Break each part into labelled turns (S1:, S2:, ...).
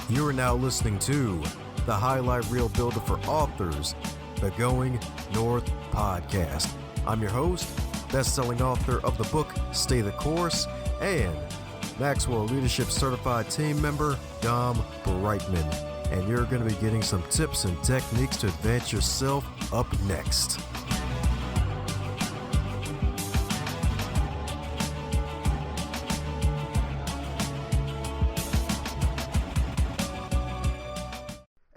S1: You are now listening to the highlight reel builder for authors, the Going North podcast. I'm your host, best-selling author of the book Stay the Course, and Maxwell Leadership Certified Team Member, DomBrightmon. And you're going to be getting some tips and techniques to advance yourself up next.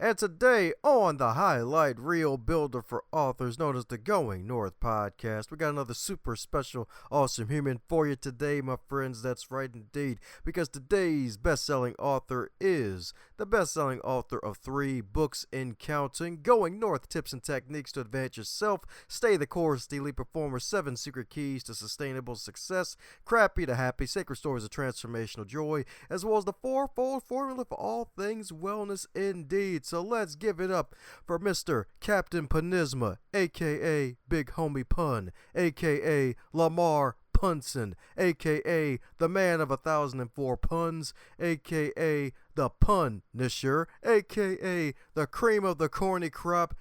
S1: And today on the highlight reel builder for authors known as the Going North podcast, we got another super special, awesome human for you today, my friends. That's right indeed, because today's best-selling author is the best-selling author of 3 books in counting: Going North, Tips and Techniques to Advance Yourself, Stay the Course, The Elite Performer, 7 Secret Keys to Sustainable Success, Crappy to Happy, Sacred Stories of Transformational Joy, as well as the 4-fold formula for all things wellness indeed. So let's give it up for Mr. Captain Panisma, a.k.a. Big Homie Pun, a.k.a. Lamar Punson, a.k.a. the man of 1,004 puns, a.k.a. the Punisher, a.k.a. the cream of the corny crop,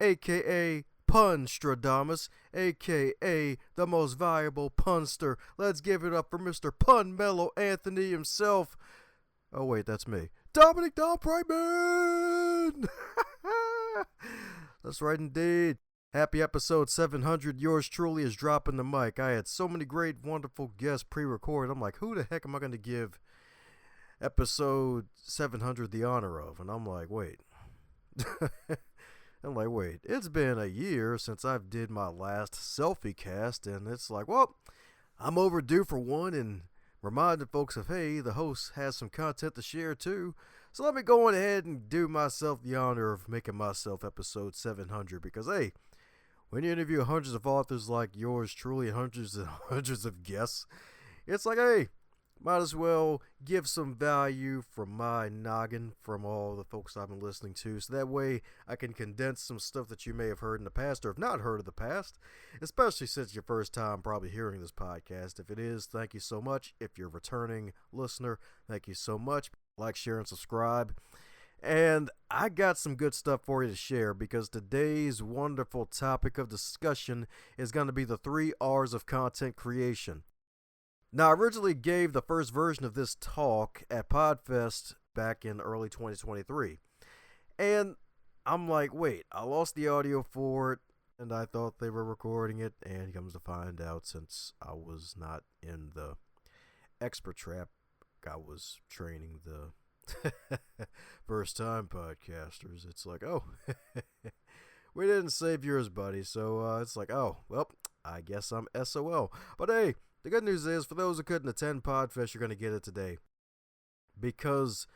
S1: a.k.a. Punstradamus, a.k.a. the most valuable punster. Let's give it up for Mr. Pun Mellow Anthony himself. Oh wait, that's me. Dominique DomBrightmon! That's right indeed. Happy episode 700. Yours truly is dropping the mic. I had so many great, wonderful guests pre-recorded. I'm like, who the heck am I going to give episode 700 the honor of? And I'm like, wait. It's been a year since I've did my last selfie cast, and it's like, well, I'm overdue for one, and reminding folks of, hey, the host has some content to share too. So let me go on ahead and do myself the honor of making myself episode 700, because hey, when you interview hundreds of authors like yours truly, hundreds and hundreds of guests, it's like, hey, might as well give some value from my noggin from all the folks I've been listening to, so that way I can condense some stuff that you may have heard in the past or have not heard of the past, especially since your first time probably hearing this podcast. If it is, thank you so much. If you're a returning listener, thank you so much. Like, share, and subscribe. And I got some good stuff for you to share, because today's wonderful topic of discussion is going to be the 3 R's of content creation. Now, I originally gave the first version of this talk at PodFest back in early 2023. And I'm like, wait, I lost the audio for it, and I thought they were recording it, and comes to find out, since I was not in the expert trap, I was training the first-time podcasters. It's like, oh, we didn't save yours, buddy. So it's like, oh, well, I guess I'm SOL. But hey, the good news is, for those who couldn't attend PodFest, you're going to get it today. Because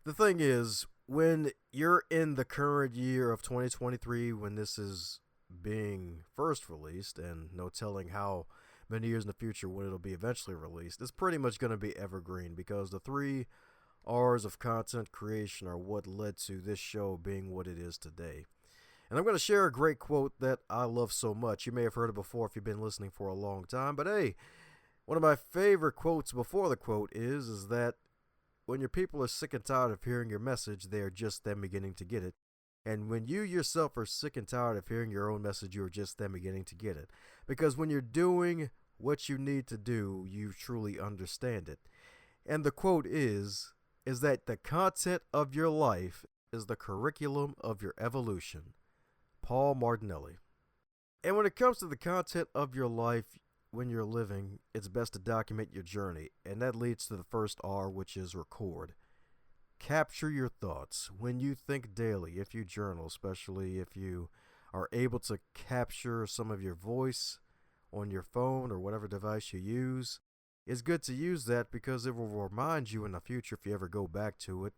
S1: the thing is, when you're in the current year of 2023, when this is being first released, and no telling how many years in the future when it'll be eventually released, it's pretty much going to be evergreen, because the 3 R's of content creation are what led to this show being what it is today. And I'm going to share a great quote that I love so much. You may have heard it before if you've been listening for a long time. But hey, one of my favorite quotes before the quote is that when your people are sick and tired of hearing your message, they are just them beginning to get it. And when you yourself are sick and tired of hearing your own message, you are just them beginning to get it. Because when you're doing what you need to do, you truly understand it. And the quote is that the content of your life is the curriculum of your evolution. Paul Martinelli. And when it comes to the content of your life when you're living, it's best to document your journey. And that leads to the first R, which is record. Capture your thoughts. When you think daily, if you journal, especially if you are able to capture some of your voice on your phone or whatever device you use, it's good to use that, because it will remind you in the future, if you ever go back to it,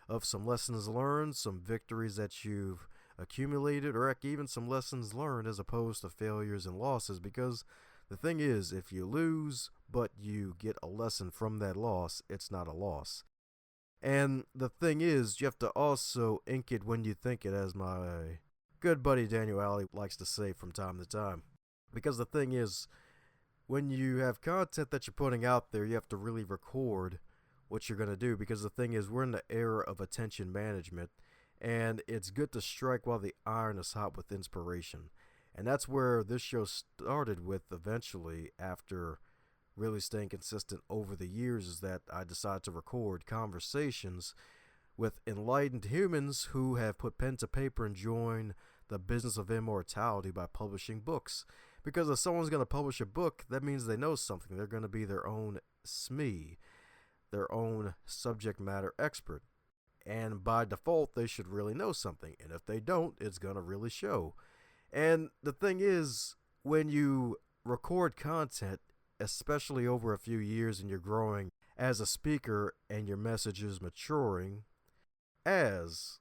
S1: of some lessons learned, some victories that you've accumulated, or even some lessons learned as opposed to failures and losses. Because the thing is, if you lose but you get a lesson from that loss, it's not a loss. And the thing is, you have to also ink it when you think it, as my good buddy Daniel Alley likes to say from time to time. Because the thing is, when you have content that you're putting out there, you have to really record what you're going to do, because the thing is, we're in the era of attention management, and it's good to strike while the iron is hot with inspiration. And that's where this show started with eventually, after really staying consistent over the years, is that I decided to record conversations with enlightened humans who have put pen to paper and joined the business of immortality by publishing books. Because if someone's going to publish a book, that means they know something. They're going to be their own SME, their own subject matter expert. And by default, they should really know something. And if they don't, it's going to really show. And the thing is, when you record content, especially over a few years, and you're growing as a speaker and your message is maturing, as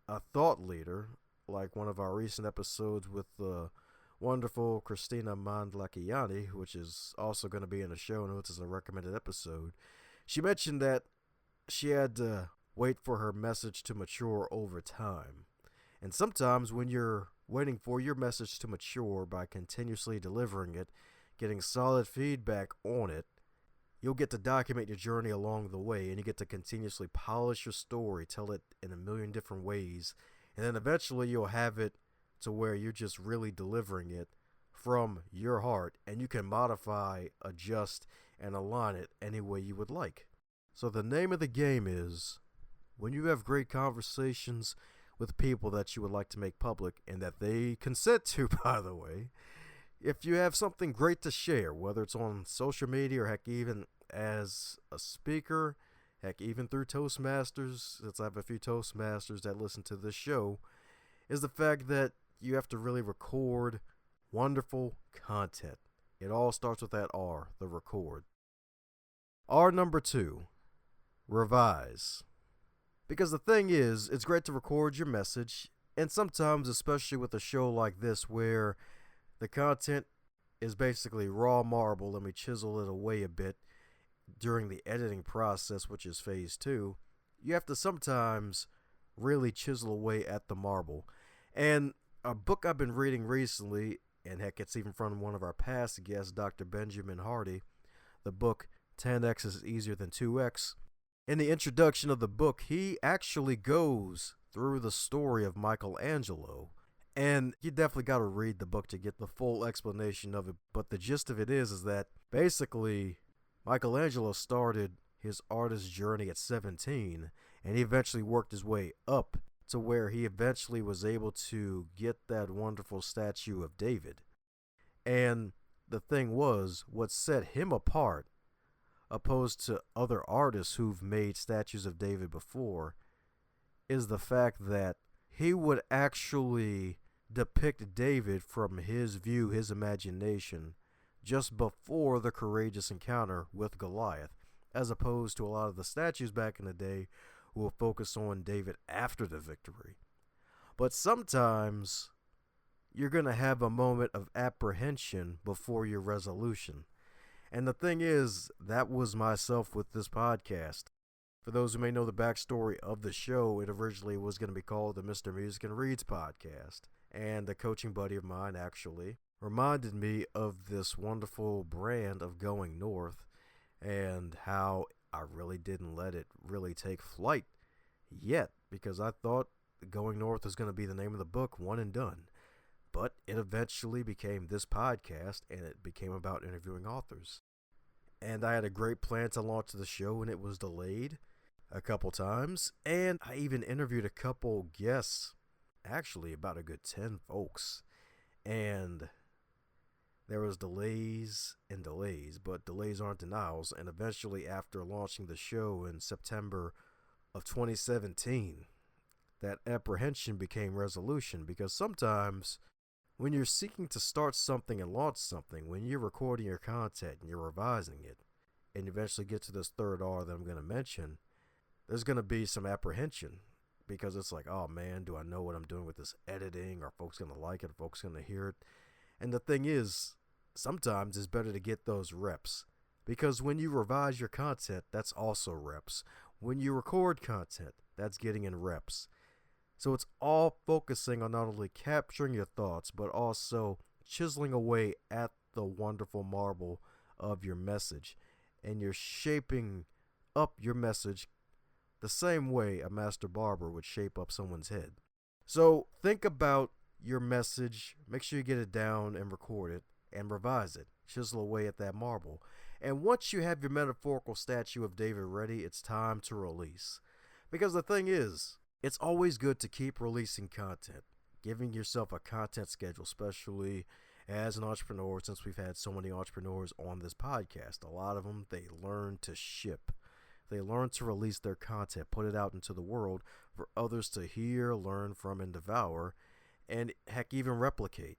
S1: a thought leader, like one of our recent episodes with the wonderful Christina Mandlakiani, which is also going to be in the show notes as a recommended episode, she mentioned that she had to wait for her message to mature over time. And sometimes when you're waiting for your message to mature by continuously delivering it, getting solid feedback on it, you'll get to document your journey along the way, and you get to continuously polish your story, tell it in a million different ways, and then eventually you'll have it to where you're just really delivering it from your heart, and you can modify, adjust, and align it any way you would like. So the name of the game is, when you have great conversations with people that you would like to make public, and that they consent to, by the way, if you have something great to share, whether it's on social media or heck even as a speaker, heck even through Toastmasters, since I have a few Toastmasters that listen to this show, is the fact that you have to really record wonderful content. It all starts with that R, the record. R number 2, revise. Because the thing is, it's great to record your message, and sometimes, especially with a show like this where the content is basically raw marble and we chisel it away a bit during the editing process, which is phase 2, you have to sometimes really chisel away at the marble. And a book I've been reading recently, and heck, it's even from one of our past guests, Dr. Benjamin Hardy, the book 10x is easier than 2x. In the introduction of the book, he actually goes through the story of Michelangelo. And you definitely got to read the book to get the full explanation of it. But the gist of it is that basically Michelangelo started his artist journey at 17, and he eventually worked his way up to where he eventually was able to get that wonderful statue of David. And the thing was, what set him apart, opposed to other artists who've made statues of David before, is the fact that he would actually depict David from his view, his imagination, just before the courageous encounter with Goliath, as opposed to a lot of the statues back in the day who will focus on David after the victory. But sometimes you're going to have a moment of apprehension before your resolution. And the thing is, that was myself with this podcast. For those who may know the backstory of the show, it originally was going to be called the Mr. Music and Reads podcast. And a coaching buddy of mine actually reminded me of this wonderful brand of Going North and how I really didn't let it really take flight yet, because I thought Going North was going to be the name of the book, one and done. But it eventually became this podcast, and it became about interviewing authors. And I had a great plan to launch the show, and it was delayed a couple times. And I even interviewed a couple guests, actually about a good 10 folks. And there was delays and delays, but delays aren't denials. And eventually, after launching the show in September of 2017, that apprehension became resolution, because sometimes when you're seeking to start something and launch something, when you're recording your content and you're revising it, and you eventually get to this third R that I'm going to mention, there's going to be some apprehension, because it's like, oh man, do I know what I'm doing with this editing? Are folks going to like it? Are folks going to hear it? And the thing is, sometimes it's better to get those reps, because when you revise your content, that's also reps. When you record content, that's getting in reps. So it's all focusing on not only capturing your thoughts, but also chiseling away at the wonderful marble of your message. And you're shaping up your message the same way a master barber would shape up someone's head. So think about your message, make sure you get it down and record it, and revise it. Chisel away at that marble. And once you have your metaphorical statue of David ready, it's time to release. Because the thing is, it's always good to keep releasing content, giving yourself a content schedule, especially as an entrepreneur, since we've had so many entrepreneurs on this podcast. A lot of them, they learn to ship. They learn to release their content, put it out into the world for others to hear, learn from, and devour, and heck, even replicate.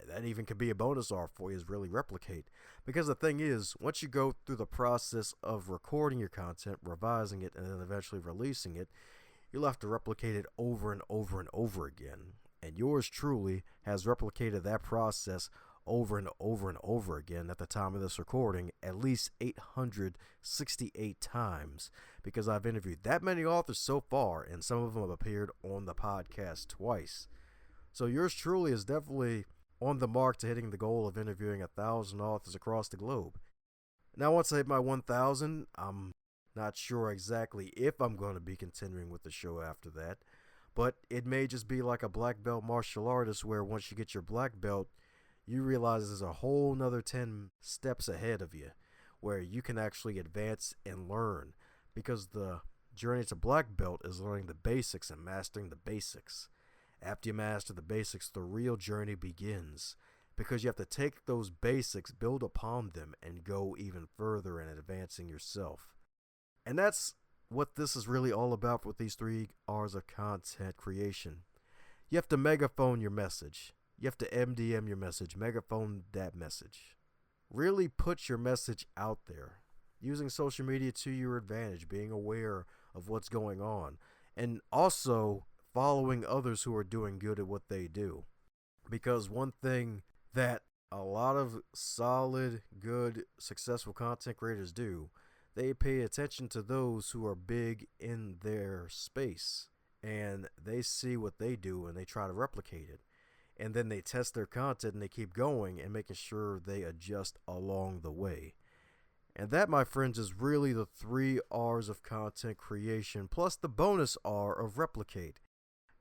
S1: That even could be a bonus art for you, is really replicate. Because the thing is, once you go through the process of recording your content, revising it, and then eventually releasing it, you'll have to replicate it over and over and over again. And yours truly has replicated that process over and over and over again at the time of this recording, at least 868 times, because I've interviewed that many authors so far, and some of them have appeared on the podcast twice. So yours truly is definitely on the mark to hitting the goal of interviewing 1,000 authors across the globe. Now, once I hit my 1,000, I'm not sure exactly if I'm going to be continuing with the show after that, but it may just be like a black belt martial artist where once you get your black belt, you realize there's a whole nother 10 steps ahead of you where you can actually advance and learn, because the journey to black belt is learning the basics and mastering the basics. After you master the basics, the real journey begins, because you have to take those basics, build upon them, and go even further in advancing yourself. And that's what this is really all about with these 3 R's of content creation. You have to megaphone your message. You have to MDM your message, megaphone that message. Really put your message out there, using social media to your advantage, being aware of what's going on, and also following others who are doing good at what they do. Because one thing that a lot of solid, good, successful content creators do, they pay attention to those who are big in their space, and they see what they do and they try to replicate it. And then they test their content and they keep going and making sure they adjust along the way. And that, my friends, is really the 3 R's of content creation, plus the bonus R of replicate.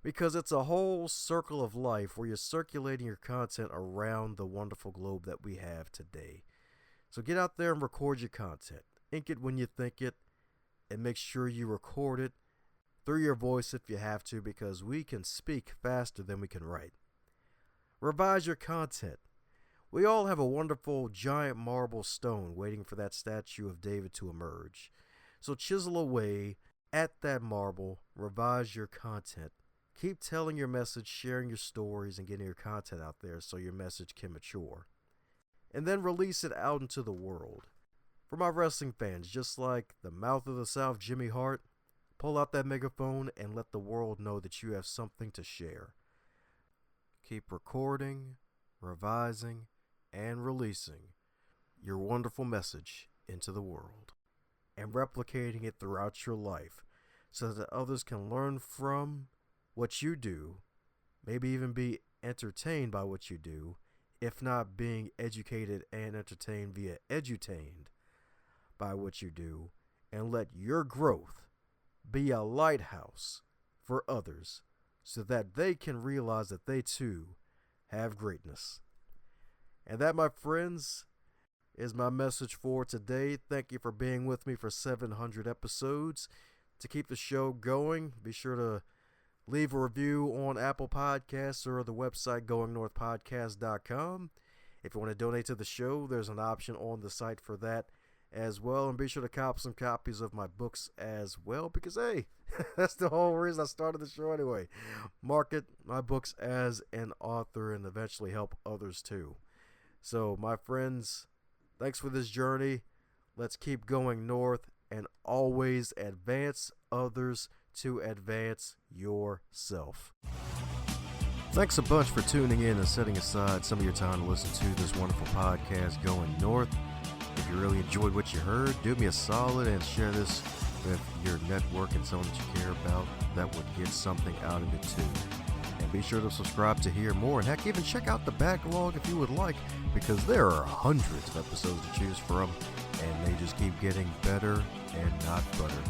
S1: Because it's a whole circle of life where you're circulating your content around the wonderful globe that we have today. So get out there and record your content. Ink it when you think it, and make sure you record it through your voice if you have to, because we can speak faster than we can write. Revise your content. We all have a wonderful giant marble stone waiting for that statue of David to emerge. So chisel away at that marble, revise your content. Keep telling your message, sharing your stories, and getting your content out there so your message can mature. And then release it out into the world. For my wrestling fans, just like the mouth of the South, Jimmy Hart, pull out that megaphone and let the world know that you have something to share. Keep recording, revising, and releasing your wonderful message into the world, and replicating it throughout your life so that others can learn from what you do, maybe even be entertained by what you do, if not being educated and entertained via edutained by what you do, and let your growth be a lighthouse for others so that they can realize that they too have greatness. And that, my friends, is my message for today. Thank you for being with me for 700 episodes. To keep the show going, be sure to leave a review on Apple Podcasts or the website goingnorthpodcast.com. If you want to donate to the show, there's an option on the site for that as well. And be sure to cop some copies of my books as well, because, hey, that's the whole reason I started the show anyway. Market my books as an author and eventually help others too. So, my friends, thanks for this journey. Let's keep going north and always advance others to advance yourself. Thanks a bunch for tuning in and setting aside some of your time to listen to this wonderful podcast, Going North. If you really enjoyed what you heard, do me a solid and share this with your network and someone that you care about that would get something out of it too. And be sure to subscribe to hear more, and heck, even check out the backlog if you would like, because there are hundreds of episodes to choose from, and they just keep getting better and not butter.